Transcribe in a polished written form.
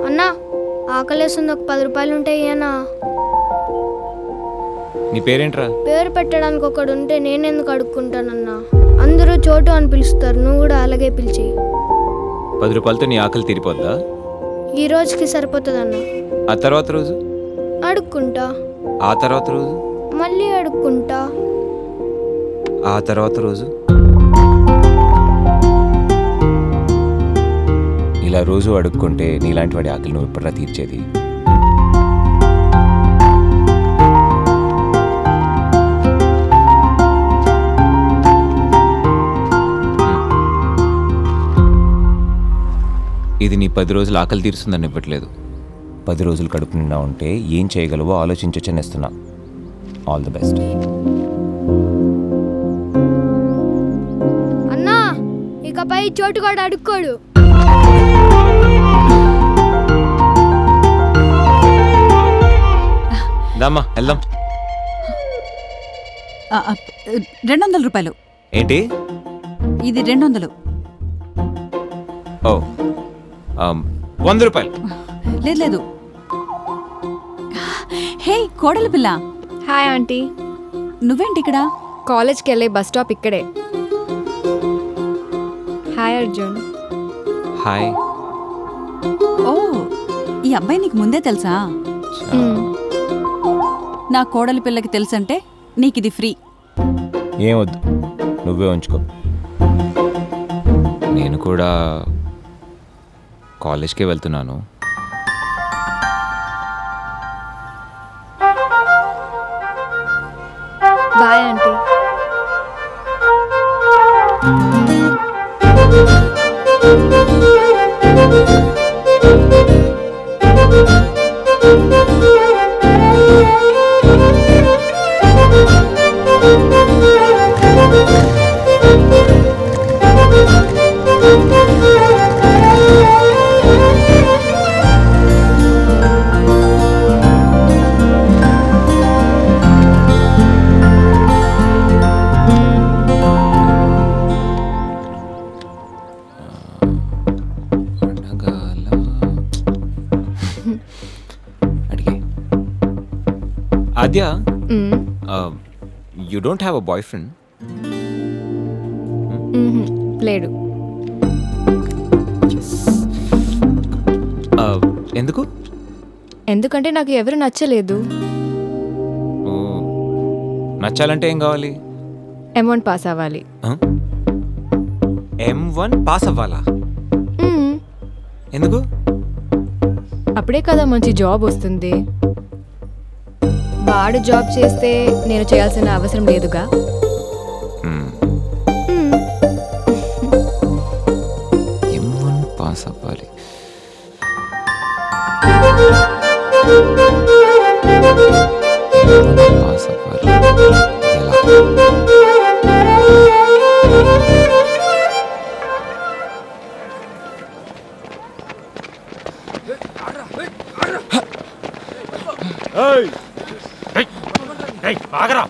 అన్నా ఆకలేస్తుంది, ఒక 10 రూపాయలు ఉంటాయి అన్నా. నీ పేరేంట్రా? పేరు పెట్టడానికి ఒకడు ఉంటే నేనెందుకు అడుక్కుంటానన్నా? అందరూ చోటు అని పిలుస్తారు, నువ్వు కూడా అలాగే పిలిచి. 10 రూపాయలతో నీ ఆకలి తీరిపోద్దా? ఈ రోజుకి సరిపోతుందన్నా. ఆ తర్వాత రోజు అడుక్కుంటా. ఆ తర్వాత రోజు మళ్ళీ అడుక్కుంటా. ఆ తర్వాత రోజు ఇలా రోజు అడుక్కుంటే నీలాంటి వాడి ఆకలి నువ్వు ఎప్పుడరా తీర్చేది? ఇది నీ 10 రోజులు ఆకలి తీరుస్తుందని ఇవ్వట్లేదు. 10 రోజులు కడుపు నిండా ఉంటే ఏం చేయగలవో ఆలోచించొచ్చని ఇస్తున్నా. All the best. అన్నా ఇకపై చోటు కూడా అడుక్కోడు. దామ్మా వెళ్దాం. 200 రూపాయలు. ఏంటి ఇది 200. ఓ 100 రూపాయలు. లేదు లేదు. హే కోడలి పిల్ల. Hi aunty. నువ్వేంటి ఇక్కడ? కాలేజ్కి వెళ్ళే బస్ స్టాప్ ఇక్కడే. హాయ్ అర్జున్. హాయ్. ఓ ఈ అబ్బాయి నీకు ముందే తెలుసా? నా కోడలి పిల్లకి తెలుసంటే నీకు ఇది ఫ్రీ. ఏం వద్దు, నువ్వే ఉంచుకో. నేను కూడా కాలేజ్కే వెళ్తున్నాను. Bye aunty. Adya, you don't have a boyfriend? లేడు. ఎందుకు? ఎందుకంటే నాకు ఎవరు నచ్చలేదు. నచ్చాలంటే ఏం కావాలి? M1 పాస్ అవ్వాలి. M1 పాస్ అవ్వాలా? ఎందుకు? అప్పుడే కదా మంచి జాబ్ వస్తుంది. వాడు జాబ్ చేస్తే నేను చేయాల్సిన అవసరం లేదుగా. M1 పాస్ అవ్వాలి. పాస్ అవ్వాలి ఎలా? ఆగరా.